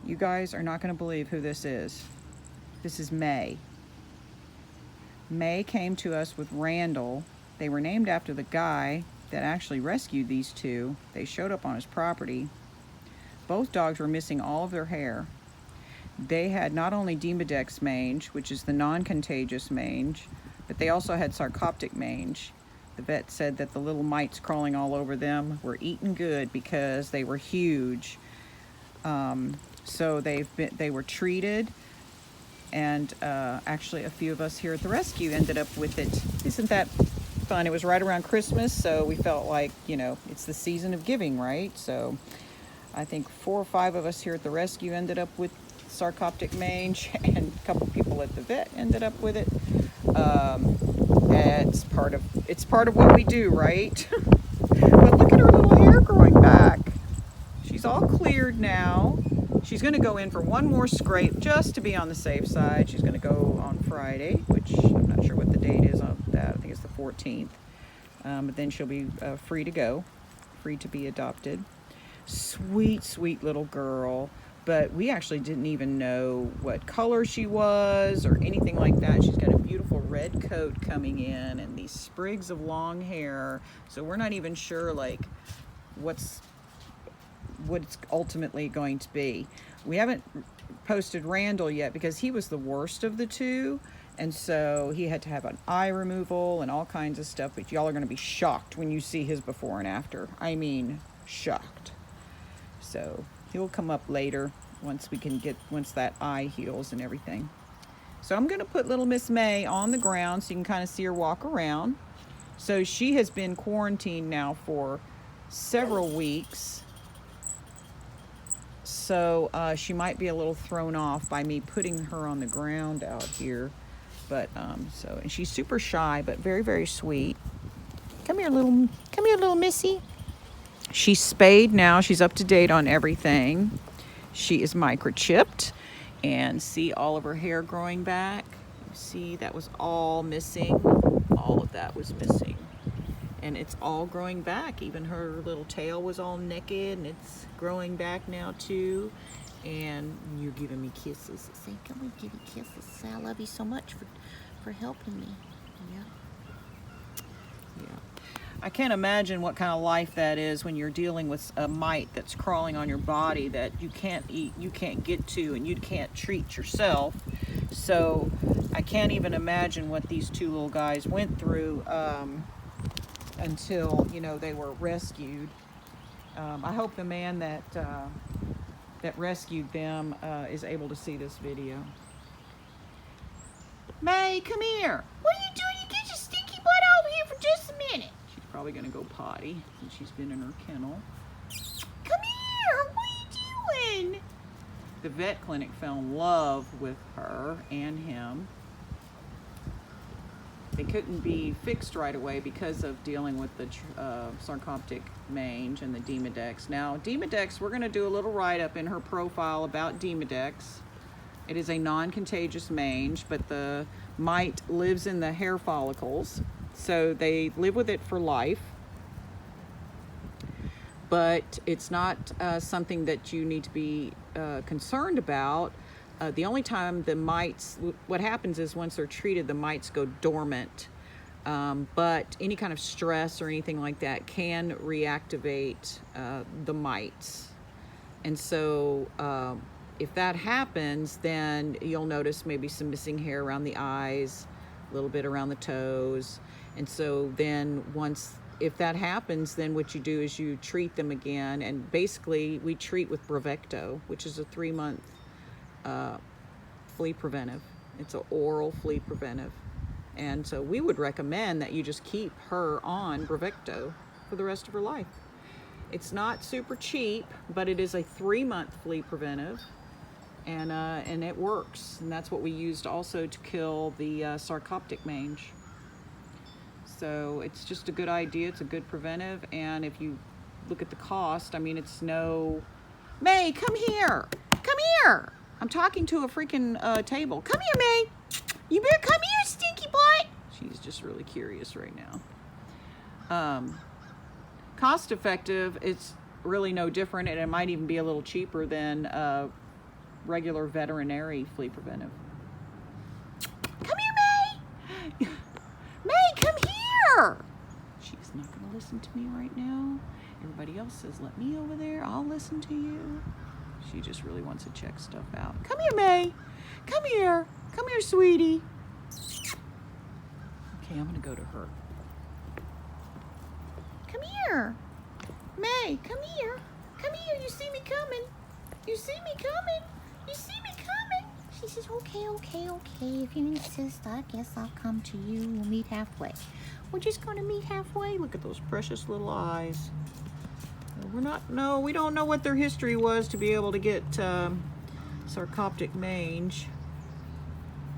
You guys are not going to believe who this is. This is May. May came to us with Randall. They were named after the guy that actually rescued these two. They showed up on his property. Both dogs were missing all of their hair. They had not only Demodex mange, which is the non-contagious mange, but they also had sarcoptic mange. The vet said that the little mites crawling all over them were eaten good because they were huge. So they were treated, and actually a few of us here at the rescue ended up with it. Isn't that fun? It was right around Christmas, so we felt like, you know, it's the season of giving, right? So I think 4 or 5 of us here at the rescue ended up with sarcoptic mange, and a couple people at the vet ended up with it. It's part of what we do, right? But look at her little hair growing back. She's all cleared now. She's going to go in for one more scrape just to be on the safe side. She's going to go on Friday, which I'm not sure what the date is on that. I think it's the 14th. But then she'll be free to go, free to be adopted. Sweet, sweet little girl. But we actually didn't even know what color she was or anything like that. She's got a beautiful red coat coming in and these sprigs of long hair. So we're not even sure like what it's ultimately going to be. We haven't posted Randall yet because he was the worst of the two, and so he had to have an eye removal and all kinds of stuff, but y'all are going to be shocked when you see his before and after. I mean, shocked. So he'll come up later once that eye heals and everything. So I'm going to put little Miss May on the ground so you can kind of see her walk around. So she has been quarantined now for several weeks. So she might be a little thrown off by me putting her on the ground out here. But and she's super shy, but very, very sweet. Come here, little missy. She's spayed now. She's up to date on everything. She is microchipped, and see all of her hair growing back. You see, that was all missing. All of that was missing. And it's all growing back. Even her little tail was all naked, and it's growing back now too. And you're giving me kisses. Say, can we give you kisses? Say, I love you so much for helping me. Yeah. I can't imagine what kind of life that is when you're dealing with a mite that's crawling on your body that you can't eat, you can't get to, and you can't treat yourself. So I can't even imagine what these two little guys went through until, you know, they were rescued. I hope the man that rescued them is able to see this video. May, come here. What are you doing? You get your stinky butt over here for just a minute. She's probably going to go potty since she's been in her kennel. Come here. What are you doing? The vet clinic fell in love with her and him. They couldn't be fixed right away because of dealing with the sarcoptic mange and the Demodex. Now, Demodex, we're going to do a little write-up in her profile about Demodex. It is a non-contagious mange, but the mite lives in the hair follicles, so they live with it for life. But it's not something that you need to be concerned about. The only time the mites, what happens is once they're treated, the mites go dormant. But any kind of stress or anything like that can reactivate the mites. And so if that happens, then you'll notice maybe some missing hair around the eyes, a little bit around the toes. And so then if that happens, then what you do is you treat them again. And basically we treat with Bravecto, which is a 3-month flea preventive. It's an oral flea preventive. And so we would recommend that you just keep her on Bravecto for the rest of her life. It's not super cheap, but it is a 3-month flea preventive, and it works. And that's what we used also to kill the sarcoptic mange. So it's just a good idea. It's a good preventive. And if you look at the cost, I mean, it's no... May, come here. Come here. I'm talking to a freaking table. Come here, May. You better come here, stinky butt. She's just really curious right now. Cost effective, it's really no different, and it might even be a little cheaper than regular veterinary flea preventive. Come here, May. May, come here. She's not going to listen to me right now. Everybody else says, let me over there. I'll listen to you. She just really wants to check stuff out. Come here, May. Come here. Come here, sweetie. Okay, I'm going to go to her. Come here. May, come here. Come here. You see me coming. You see me coming. You see me coming. She says, okay, okay, okay. If you insist, I guess I'll come to you. We'll meet halfway. We're just going to meet halfway. Look at those precious little eyes. We don't know what their history was to be able to get sarcoptic mange.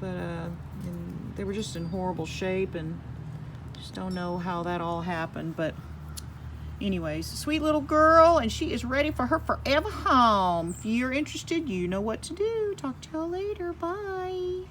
But and they were just in horrible shape, and just don't know how that all happened. But anyways, sweet little girl, and she is ready for her forever home. If you're interested, you know what to do. Talk to y'all later. Bye.